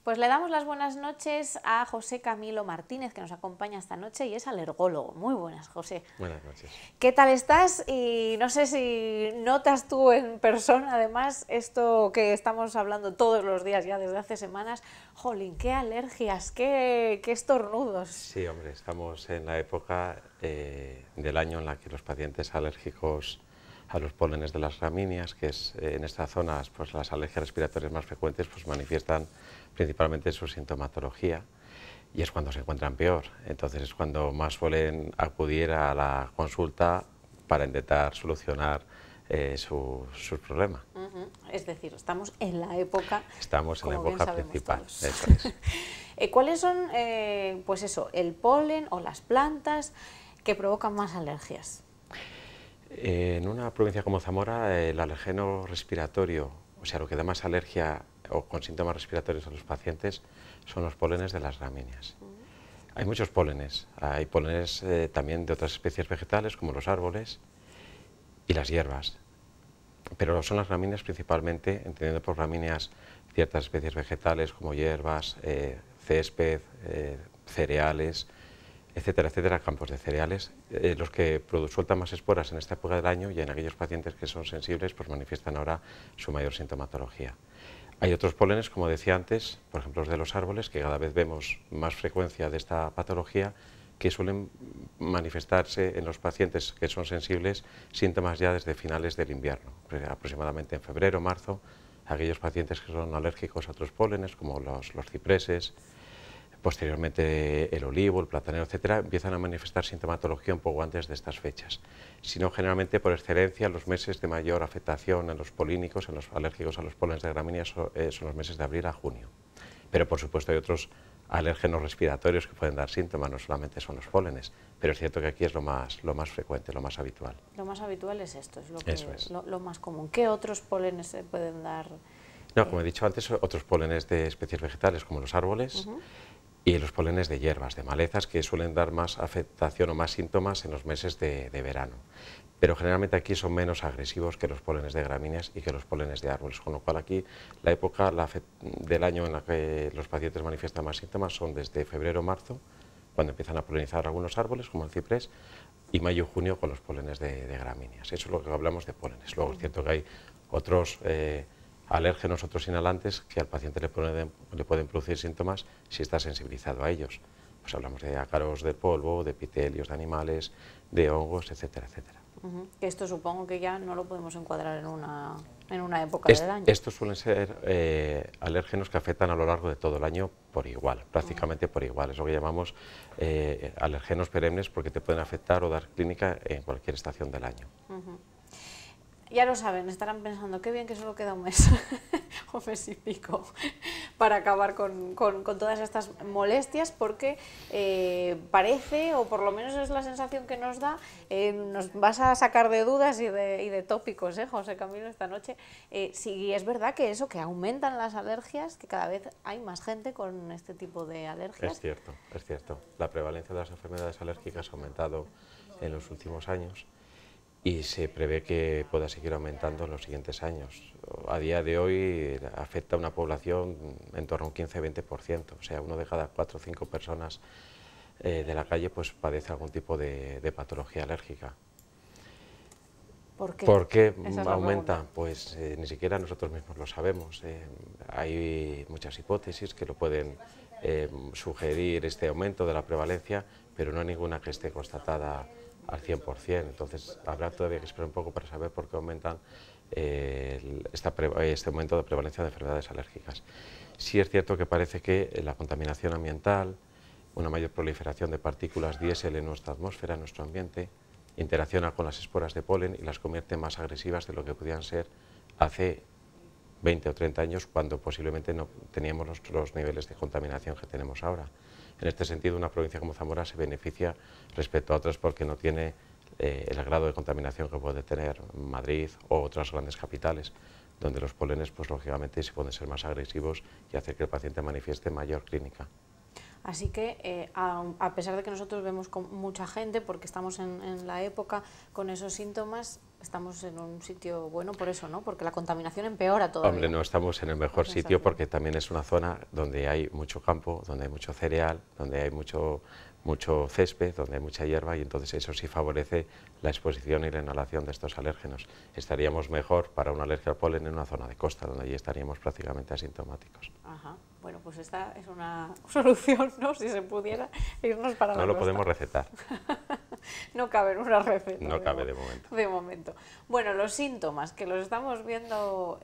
Pues le damos las buenas noches a José Camilo Martínez, que nos acompaña esta noche y es alergólogo. Muy buenas, José. Buenas noches. ¿Qué tal estás? Y no sé si notas tú en persona, además, esto que estamos hablando todos los días ya desde hace semanas. Jolín, qué alergias, qué estornudos. Sí, hombre, estamos en la época del año en la que los pacientes alérgicos a los pólenes de las gramíneas, que es en estas zonas pues las alergias respiratorias más frecuentes, pues manifiestan principalmente su sintomatología y es cuando se encuentran peor. Entonces es cuando más suelen acudir a la consulta para intentar solucionar sus problemas. Es decir, estamos en la época, estamos en la época principal. Eso es. ¿Cuáles son, pues eso, el polen o las plantas que provocan más alergias? En una provincia como Zamora, el alergeno respiratorio, o sea, lo que da más alergia o con síntomas respiratorios a los pacientes, son los pólenes de las gramíneas. Hay muchos pólenes, hay pólenes también de otras especies vegetales, como los árboles y las hierbas, pero son las gramíneas principalmente, entendiendo por gramíneas ciertas especies vegetales, como hierbas, césped, cereales, etcétera, etcétera, campos de cereales, los que sueltan más esporas en esta época del año y en aquellos pacientes que son sensibles pues manifiestan ahora su mayor sintomatología. Hay otros pólenes, como decía antes, por ejemplo los de los árboles, que cada vez vemos más frecuencia de esta patología, que suelen manifestarse en los pacientes que son sensibles síntomas ya desde finales del invierno, aproximadamente en febrero, marzo, aquellos pacientes que son alérgicos a otros pólenes, como los cipreses, posteriormente el olivo, el platanero, etcétera, empiezan a manifestar sintomatología un poco antes de estas fechas. Sino generalmente, por excelencia, los meses de mayor afectación en los polínicos, en los alérgicos a los pólenes de gramíneas, son los meses de abril a junio. Pero, por supuesto, hay otros alérgenos respiratorios que pueden dar síntomas, no solamente son los pólenes, pero es cierto que aquí es lo más frecuente, lo más habitual. Lo más habitual es esto, es lo más común. ¿Qué otros pólenes se pueden dar? No, como he dicho antes, otros pólenes de especies vegetales, como los árboles, y los pólenes de hierbas, de malezas, que suelen dar más afectación o más síntomas en los meses de verano. Pero generalmente aquí son menos agresivos que los pólenes de gramíneas y que los pólenes de árboles, con lo cual aquí la época del año en la que los pacientes manifiestan más síntomas son desde febrero-marzo, cuando empiezan a polinizar algunos árboles, como el ciprés, y mayo-junio con los pólenes de gramíneas. Eso es lo que hablamos de pólenes. Luego es cierto que hay otros alérgenos, otros inhalantes que al paciente le pueden producir síntomas si está sensibilizado a ellos. Pues hablamos de ácaros de polvo, de epitelios de animales, de hongos, etcétera, etcétera. Esto supongo que ya no lo podemos encuadrar en una época del año. Estos suelen ser alérgenos que afectan a lo largo de todo el año por igual, prácticamente por igual. Es lo que llamamos alérgenos perennes porque te pueden afectar o dar clínica en cualquier estación del año. Ya lo saben, estarán pensando, qué bien que solo queda un mes, un mes y pico, para acabar con todas estas molestias, porque parece, o por lo menos es la sensación que nos da, nos vas a sacar de dudas y de tópicos, José Camilo, esta noche, si es verdad que eso, que aumentan las alergias, que cada vez hay más gente con este tipo de alergias. Es cierto, es cierto. La prevalencia de las enfermedades alérgicas ha aumentado en los últimos años y se prevé que pueda seguir aumentando en los siguientes años. A día de hoy afecta a una población en torno a un 15-20%, o sea, uno de cada 4 o 5 personas de la calle pues padece algún tipo de patología alérgica. ¿Por qué? ¿Por qué aumenta? Pues ni siquiera nosotros mismos lo sabemos. Hay muchas hipótesis que lo pueden sugerir este aumento de la prevalencia, pero no hay ninguna que esté constatada al 100%, entonces habrá todavía que esperar un poco para saber por qué aumentan este aumento de prevalencia de enfermedades alérgicas. Sí es cierto que parece que la contaminación ambiental, una mayor proliferación de partículas diésel en nuestra atmósfera, en nuestro ambiente, interacciona con las esporas de polen y las convierte más agresivas de lo que podían ser hace 20 o 30 años, cuando posiblemente no teníamos los niveles de contaminación que tenemos ahora. En este sentido, una provincia como Zamora se beneficia respecto a otras porque no tiene el grado de contaminación que puede tener Madrid o otras grandes capitales, donde los polenes, pues lógicamente, sí pueden ser más agresivos y hacer que el paciente manifieste mayor clínica. Así que, a pesar de que nosotros vemos con mucha gente, porque estamos en la época con esos síntomas, estamos en un sitio bueno por eso, ¿no? Porque la contaminación empeora todavía. Hombre, no estamos en el mejor sitio porque también es una zona donde hay mucho campo, donde hay mucho cereal, donde hay mucho césped, donde hay mucha hierba y entonces eso sí favorece la exposición y la inhalación de estos alérgenos. Estaríamos mejor para una alergia al polen en una zona de costa, donde allí estaríamos prácticamente asintomáticos. Ajá. Bueno, pues esta es una solución, ¿no? Si se pudiera irnos para la costa. No lo podemos recetar. No cabe en una receta. No cabe de momento. De momento. Bueno, los síntomas, que los estamos viendo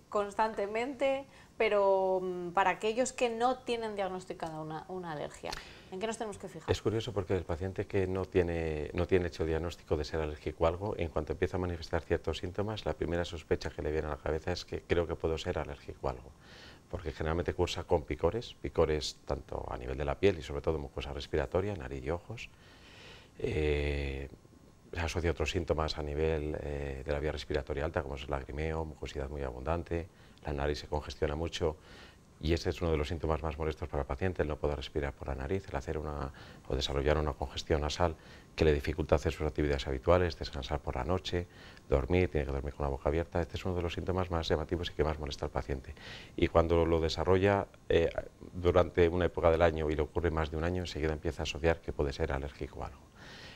constantemente, pero para aquellos que no tienen diagnosticada una alergia, ¿en qué nos tenemos que fijar? Es curioso porque el paciente que no tiene hecho diagnóstico de ser alérgico a algo, en cuanto empieza a manifestar ciertos síntomas, la primera sospecha que le viene a la cabeza es que creo que puedo ser alérgico a algo. Porque generalmente cursa con picores tanto a nivel de la piel y sobre todo mucosa respiratoria, nariz y ojos. Se asocia a otros síntomas a nivel de la vía respiratoria alta, como es el lagrimeo, mucosidad muy abundante, la nariz se congestiona mucho y ese es uno de los síntomas más molestos para el paciente, el no poder respirar por la nariz, el hacer o desarrollar una congestión nasal que le dificulta hacer sus actividades habituales, descansar por la noche, dormir, tiene que dormir con la boca abierta. Este es uno de los síntomas más llamativos y que más molesta al paciente. Y cuando lo desarrolla durante una época del año y le ocurre más de un año, enseguida empieza a asociar que puede ser alérgico a algo.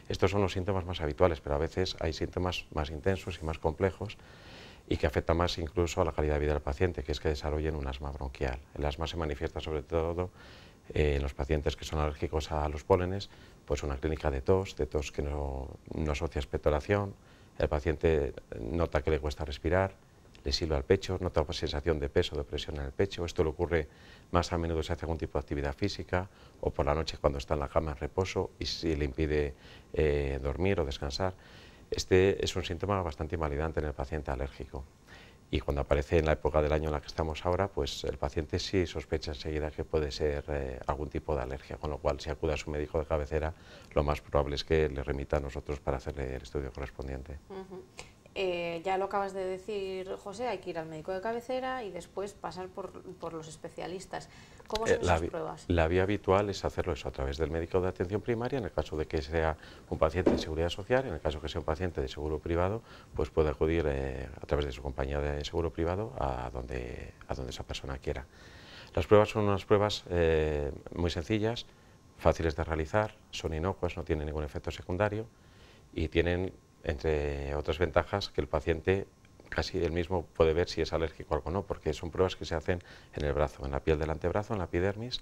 Estos son los síntomas más habituales, pero a veces hay síntomas más intensos y más complejos y que afecta más incluso a la calidad de vida del paciente, que es que desarrollen un asma bronquial. El asma se manifiesta sobre todo en los pacientes que son alérgicos a los pólenes, pues una clínica de tos que no asocia expectoración, el paciente nota que le cuesta respirar, le silba el pecho, nota una sensación de peso, de presión en el pecho. Esto le ocurre más a menudo si hace algún tipo de actividad física o por la noche cuando está en la cama en reposo y si le impide dormir o descansar. Este es un síntoma bastante invalidante en el paciente alérgico y cuando aparece en la época del año en la que estamos ahora, pues el paciente sí sospecha enseguida que puede ser algún tipo de alergia, con lo cual si acude a su médico de cabecera, lo más probable es que le remita a nosotros para hacerle el estudio correspondiente. Ya lo acabas de decir, José, hay que ir al médico de cabecera y después pasar por los especialistas. ¿Cómo son esas pruebas? La vía habitual es hacerlo eso a través del médico de atención primaria, en el caso de que sea un paciente de seguridad social, en el caso de que sea un paciente de seguro privado, pues puede acudir a través de su compañía de seguro privado a donde esa persona quiera. Las pruebas son unas pruebas muy sencillas, fáciles de realizar, son inocuas, no tienen ningún efecto secundario y tienen, entre otras ventajas, que el paciente casi él mismo puede ver si es alérgico a algo o no, porque son pruebas que se hacen en el brazo, en la piel del antebrazo, en la epidermis,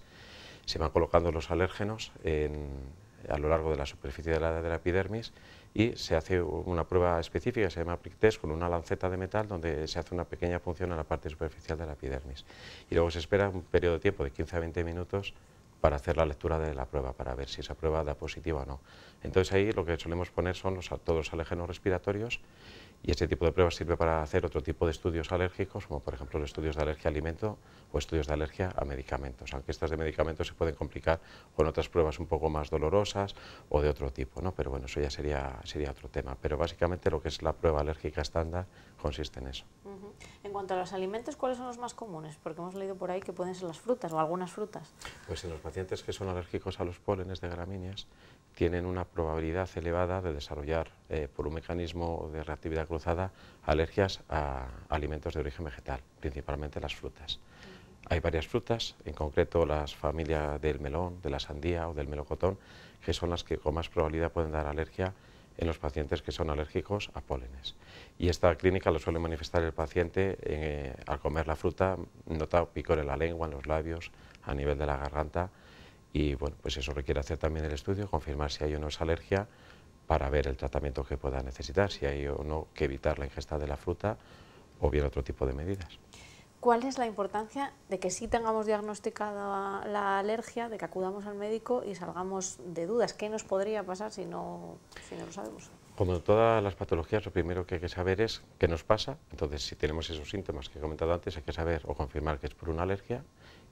se van colocando los alérgenos a lo largo de la superficie de la epidermis y se hace una prueba específica, se llama prick test, con una lanceta de metal donde se hace una pequeña punción en la parte superficial de la epidermis. Y luego se espera un periodo de tiempo de 15 a 20 minutos para hacer la lectura de la prueba, para ver si esa prueba da positiva o no. Entonces ahí lo que solemos poner son todos los alérgenos respiratorios y este tipo de pruebas sirve para hacer otro tipo de estudios alérgicos, como por ejemplo los estudios de alergia a alimento o estudios de alergia a medicamentos, aunque estas de medicamentos se pueden complicar con otras pruebas un poco más dolorosas o de otro tipo, ¿no? Pero bueno, eso ya sería otro tema, pero básicamente lo que es la prueba alérgica estándar consiste en eso. En cuanto a los alimentos, ¿cuáles son los más comunes? Porque hemos leído por ahí que pueden ser las frutas o algunas frutas. Pues en los pacientes que son alérgicos a los pólenes de gramíneas tienen una probabilidad elevada de desarrollar, por un mecanismo de reactividad cruzada, alergias a alimentos de origen vegetal, principalmente las frutas. Hay varias frutas, en concreto las familias del melón, de la sandía o del melocotón, que son las que con más probabilidad pueden dar alergia en los pacientes que son alérgicos a pólenes. Y esta clínica lo suele manifestar el paciente al comer la fruta, nota picor en la lengua, en los labios, a nivel de la garganta, y bueno, pues eso requiere hacer también el estudio, confirmar si hay o no esa alergia para ver el tratamiento que pueda necesitar, si hay o no que evitar la ingesta de la fruta o bien otro tipo de medidas. ¿Cuál es la importancia de que sí tengamos diagnosticada la alergia, de que acudamos al médico y salgamos de dudas? ¿Qué nos podría pasar si no lo sabemos? Como en todas las patologías, lo primero que hay que saber es qué nos pasa. Entonces, si tenemos esos síntomas que he comentado antes, hay que saber o confirmar que es por una alergia.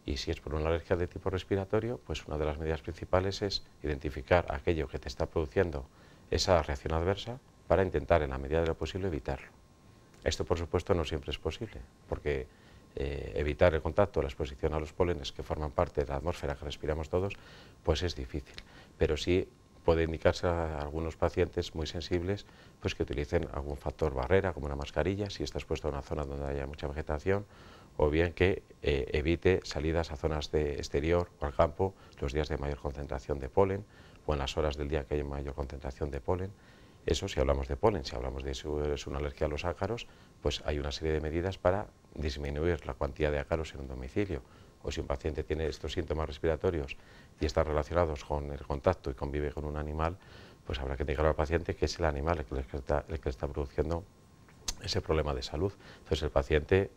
Y si es por una alergia de tipo respiratorio, pues una de las medidas principales es identificar aquello que te está produciendo esa reacción adversa para intentar, en la medida de lo posible, evitarlo. Esto, por supuesto, no siempre es posible, porque evitar el contacto, la exposición a los pólenes que forman parte de la atmósfera que respiramos todos, pues es difícil. Pero sí puede indicarse a algunos pacientes muy sensibles pues que utilicen algún factor barrera, como una mascarilla, si está expuesto a una zona donde haya mucha vegetación, o bien que evite salidas a zonas de exterior o al campo los días de mayor concentración de polen o en las horas del día que hay mayor concentración de polen. Eso si hablamos de polen. Si hablamos de si es una alergia a los ácaros, pues hay una serie de medidas para disminuir la cantidad de ácaros en un domicilio. O si un paciente tiene estos síntomas respiratorios y están relacionados con el contacto y convive con un animal, pues habrá que indicar al paciente que es el animal el que está produciendo ese problema de salud. Entonces el paciente,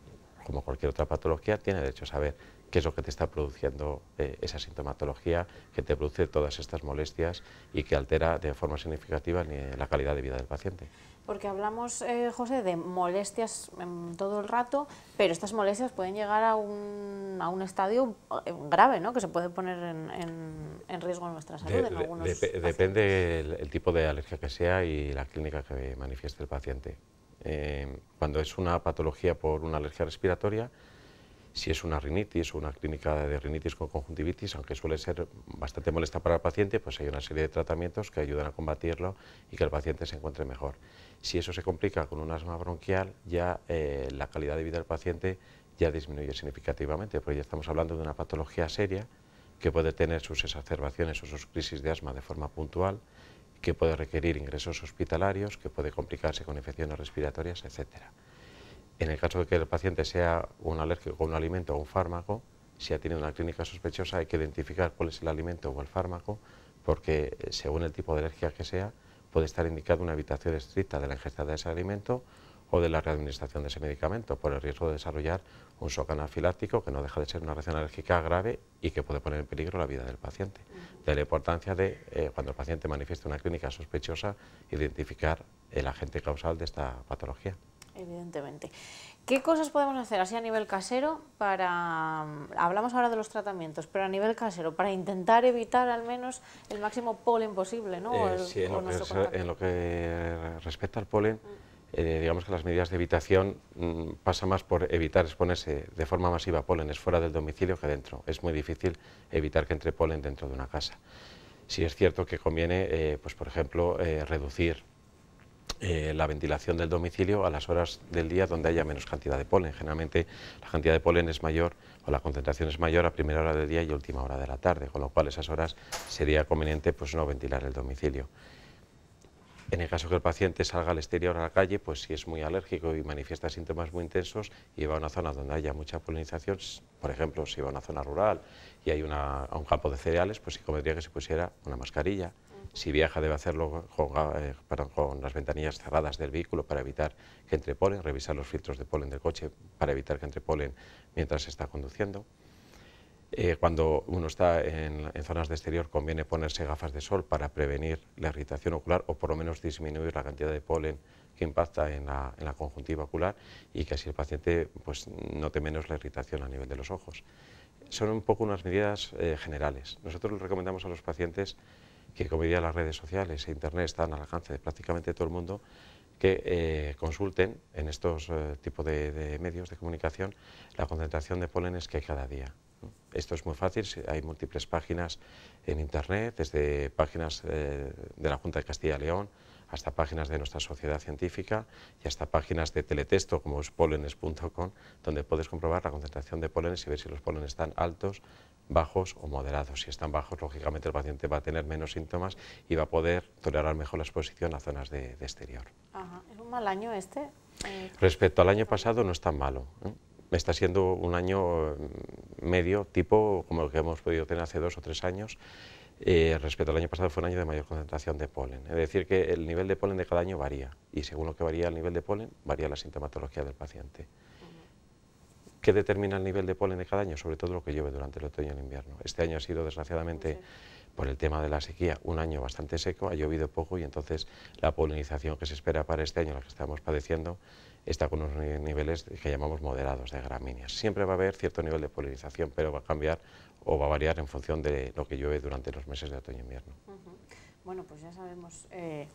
como cualquier otra patología, tiene derecho a saber qué es lo que te está produciendo esa sintomatología, que te produce todas estas molestias y que altera de forma significativa la calidad de vida del paciente. Porque hablamos, José, de molestias todo el rato, pero estas molestias pueden llegar a un estadio grave, ¿no? Que se puede poner en riesgo nuestra salud en algunos Depende el tipo de alergia que sea y la clínica que manifieste el paciente. Cuando es una patología por una alergia respiratoria, si es una rinitis o una clínica de rinitis con conjuntivitis, aunque suele ser bastante molesta para el paciente, pues hay una serie de tratamientos que ayudan a combatirlo y que el paciente se encuentre mejor. Si eso se complica con un asma bronquial, ya la calidad de vida del paciente ya disminuye significativamente, porque ya estamos hablando de una patología seria que puede tener sus exacerbaciones o sus crisis de asma de forma puntual, que puede requerir ingresos hospitalarios, que puede complicarse con infecciones respiratorias, etcétera. En el caso de que el paciente sea un alérgico a un alimento o un fármaco, si ha tenido una clínica sospechosa hay que identificar cuál es el alimento o el fármaco, porque según el tipo de alergia que sea, puede estar indicada una evitación estricta de la ingesta de ese alimento o de la readministración de ese medicamento, por el riesgo de desarrollar un shock anafiláctico, que no deja de ser una reacción alérgica grave y que puede poner en peligro la vida del paciente. De la importancia de, cuando el paciente manifiesta una clínica sospechosa, identificar el agente causal de esta patología. Evidentemente. ¿Qué cosas podemos hacer así a nivel casero para, hablamos ahora de los tratamientos, pero a nivel casero, para intentar evitar al menos el máximo polen posible, ¿no? Sí, en lo que respecta al polen, digamos que las medidas de evitación pasa más por evitar exponerse de forma masiva a pólenes fuera del domicilio que dentro. Es muy difícil evitar que entre polen dentro de una casa. Sí es cierto que conviene, pues por ejemplo, reducir la ventilación del domicilio a las horas del día donde haya menos cantidad de polen. Generalmente la cantidad de polen es mayor o la concentración es mayor a primera hora del día y última hora de la tarde, con lo cual esas horas sería conveniente pues no ventilar el domicilio. En el caso que el paciente salga al exterior a la calle, pues si es muy alérgico y manifiesta síntomas muy intensos y va a una zona donde haya mucha polinización, por ejemplo, si va a una zona rural y hay a un campo de cereales, pues sí convendría que se pusiera una mascarilla. Si viaja debe hacerlo con las ventanillas cerradas del vehículo para evitar que entre polen, revisar los filtros de polen del coche para evitar que entre polen mientras se está conduciendo. Cuando uno está en zonas de exterior conviene ponerse gafas de sol para prevenir la irritación ocular o por lo menos disminuir la cantidad de polen que impacta en la conjuntiva ocular y que así el paciente pues, note menos la irritación a nivel de los ojos. Son un poco unas medidas generales. Nosotros les recomendamos a los pacientes que, como diría, las redes sociales e internet están al alcance de prácticamente todo el mundo, que consulten en estos tipos de medios de comunicación la concentración de pólenes que hay cada día. Esto es muy fácil, hay múltiples páginas en internet, desde páginas de la Junta de Castilla y León hasta páginas de nuestra sociedad científica y hasta páginas de teletexto como es polenes.com, donde puedes comprobar la concentración de pólenes y ver si los pólenes están altos, bajos o moderados. Si están bajos, lógicamente el paciente va a tener menos síntomas y va a poder tolerar mejor la exposición a zonas de exterior. Ajá. ¿Es un mal año este? Respecto al año pasado no es tan malo, ¿eh? Está siendo un año medio, tipo como el que hemos podido tener hace 2 o 3 años. Respecto al año pasado fue un año de mayor concentración de polen. Es decir, que el nivel de polen de cada año varía y según lo que varía el nivel de polen, varía la sintomatología del paciente. ¿Qué determina el nivel de polen de cada año? Sobre todo lo que llueve durante el otoño y el invierno. Este año ha sido, desgraciadamente, por el tema de la sequía, un año bastante seco, ha llovido poco y entonces la polinización que se espera para este año, la que estamos padeciendo, está con unos niveles que llamamos moderados de gramíneas. Siempre va a haber cierto nivel de polinización, pero va a cambiar o va a variar en función de lo que llueve durante los meses de otoño e invierno. Bueno, pues ya sabemos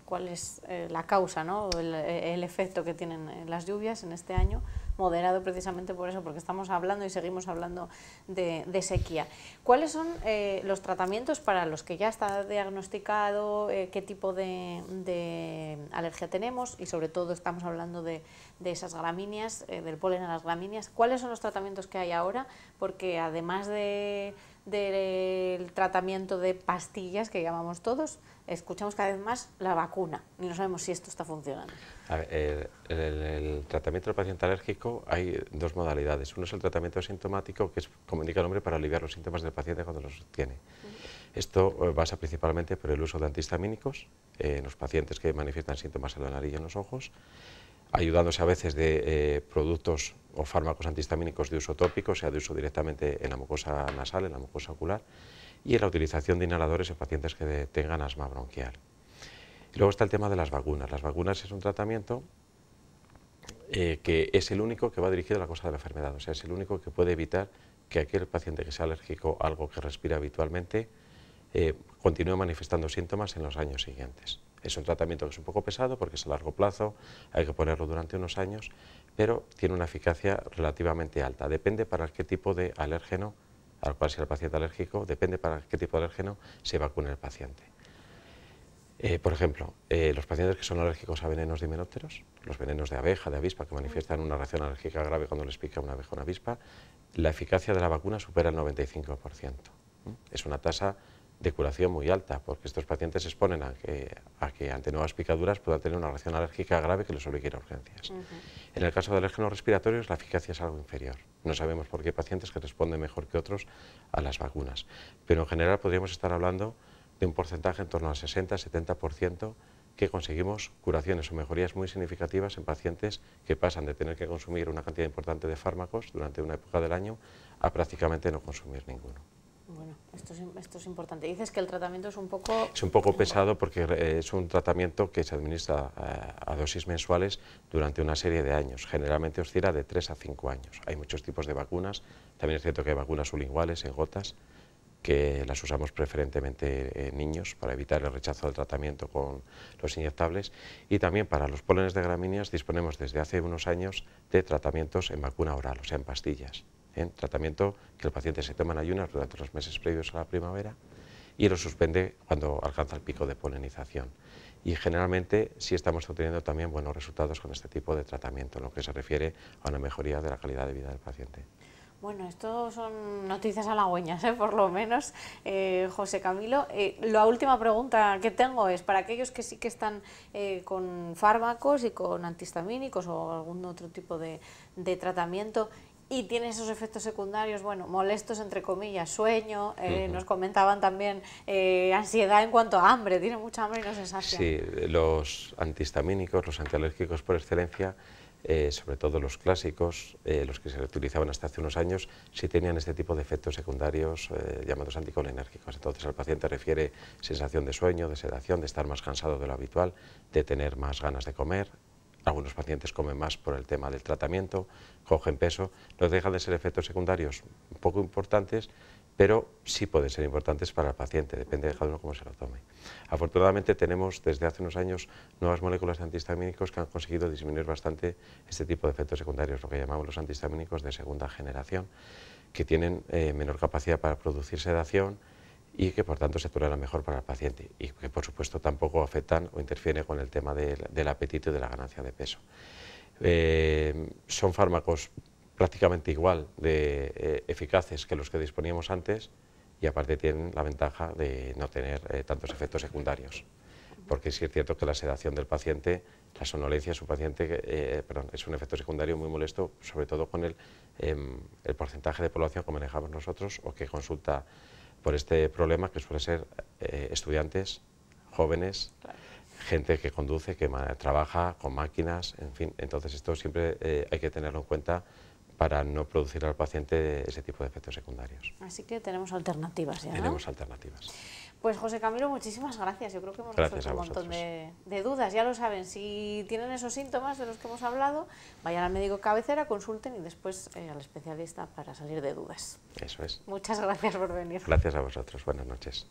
cuál es la causa, ¿no? El efecto que tienen las lluvias en este año, moderado precisamente por eso, porque estamos hablando y seguimos hablando de sequía. ¿Cuáles son los tratamientos para los que ya está diagnosticado, qué tipo de alergia tenemos y sobre todo estamos hablando de esas gramíneas, del polen a las gramíneas? ¿Cuáles son los tratamientos que hay ahora? Porque además del tratamiento de pastillas que llamamos todos, escuchamos cada vez más la vacuna y no sabemos si esto está funcionando. A ver, el tratamiento del paciente alérgico hay dos modalidades. Uno es el tratamiento sintomático, que es, como indica el nombre, para aliviar los síntomas del paciente cuando los tiene. Esto basa principalmente por el uso de antihistamínicos en los pacientes que manifiestan síntomas en la nariz y en los ojos, ayudándose a veces de productos o fármacos antihistamínicos de uso tópico, o sea, de uso directamente en la mucosa nasal, en la mucosa ocular, y en la utilización de inhaladores en pacientes que tengan asma bronquial. Y luego está el tema de las vacunas. Las vacunas es un tratamiento que es el único que va dirigido a la causa de la enfermedad, o sea, es el único que puede evitar que aquel paciente que sea alérgico a algo que respira habitualmente continúe manifestando síntomas en los años siguientes. Es un tratamiento que es un poco pesado porque es a largo plazo, hay que ponerlo durante unos años, pero tiene una eficacia relativamente alta. Depende para qué tipo de alérgeno, al cual sea el paciente alérgico, depende para qué tipo de alérgeno se vacune el paciente. Por ejemplo, los pacientes que son alérgicos a venenos de himenópteros, los venenos de abeja, de avispa, que manifiestan una reacción alérgica grave cuando les pica una abeja o una avispa, la eficacia de la vacuna supera el 95%. Es una tasa de curación muy alta, porque estos pacientes se exponen a que ante nuevas picaduras puedan tener una reacción alérgica grave que les obligue a ir a urgencias. En el caso de alérgenos respiratorios, la eficacia es algo inferior. No sabemos por qué hay pacientes que responden mejor que otros a las vacunas, pero en general podríamos estar hablando de un porcentaje en torno al 60-70% que conseguimos curaciones o mejorías muy significativas en pacientes que pasan de tener que consumir una cantidad importante de fármacos durante una época del año a prácticamente no consumir ninguno. Bueno, esto es importante. Dices que el tratamiento es un poco... Es un poco pesado porque es un tratamiento que se administra a dosis mensuales durante una serie de años. Generalmente oscila de 3 a 5 años. Hay muchos tipos de vacunas. También es cierto que hay vacunas sublinguales en gotas, que las usamos preferentemente en niños para evitar el rechazo del tratamiento con los inyectables, y también para los pólenes de gramíneas disponemos desde hace unos años de tratamientos en vacuna oral, o sea, en pastillas, tratamiento que el paciente se toma en ayunas durante los meses previos a la primavera y lo suspende cuando alcanza el pico de polinización. Y generalmente sí estamos obteniendo también buenos resultados con este tipo de tratamiento, en lo que se refiere a una mejoría de la calidad de vida del paciente. Bueno, esto son noticias halagüeñas, por lo menos, José Camilo. La última pregunta que tengo es para aquellos que sí que están con fármacos y con antihistamínicos o algún otro tipo de tratamiento y tienen esos efectos secundarios, bueno, molestos entre comillas, sueño, nos comentaban también ansiedad en cuanto a hambre, tiene mucha hambre y no se sacia. Sí, los antihistamínicos, los antialérgicos por excelencia, sobre todo los clásicos, los que se utilizaban hasta hace unos años, sí tenían este tipo de efectos secundarios llamados anticolinérgicos. Entonces el paciente refiere sensación de sueño, de sedación, de estar más cansado de lo habitual, de tener más ganas de comer. Algunos pacientes comen más por el tema del tratamiento, cogen peso. No dejan de ser efectos secundarios un poco importantes, pero sí pueden ser importantes para el paciente, depende de cada uno cómo se lo tome. Afortunadamente tenemos desde hace unos años nuevas moléculas de antihistamínicos que han conseguido disminuir bastante este tipo de efectos secundarios, lo que llamamos los antihistamínicos de segunda generación, que tienen menor capacidad para producir sedación y que por tanto se toleran mejor para el paciente y que por supuesto tampoco afectan o interfieren con el tema del apetito y de la ganancia de peso. Son fármacos prácticamente igual de eficaces que los que disponíamos antes y aparte tienen la ventaja de no tener tantos efectos secundarios, porque sí es cierto que la sedación del paciente, la somnolencia es es un efecto secundario muy molesto, sobre todo con el porcentaje de población que manejamos nosotros o que consulta por este problema, que suele ser estudiantes, jóvenes, claro, gente que conduce, que trabaja con máquinas, en fin. Entonces esto siempre hay que tenerlo en cuenta para no producir al paciente ese tipo de efectos secundarios. Así que tenemos alternativas ya, ¿no? Tenemos alternativas. Pues José Camilo, muchísimas gracias. Yo creo que hemos resuelto un montón de dudas. Ya lo saben, si tienen esos síntomas de los que hemos hablado, vayan al médico cabecera, consulten y después al especialista para salir de dudas. Eso es. Muchas gracias por venir. Gracias a vosotros. Buenas noches.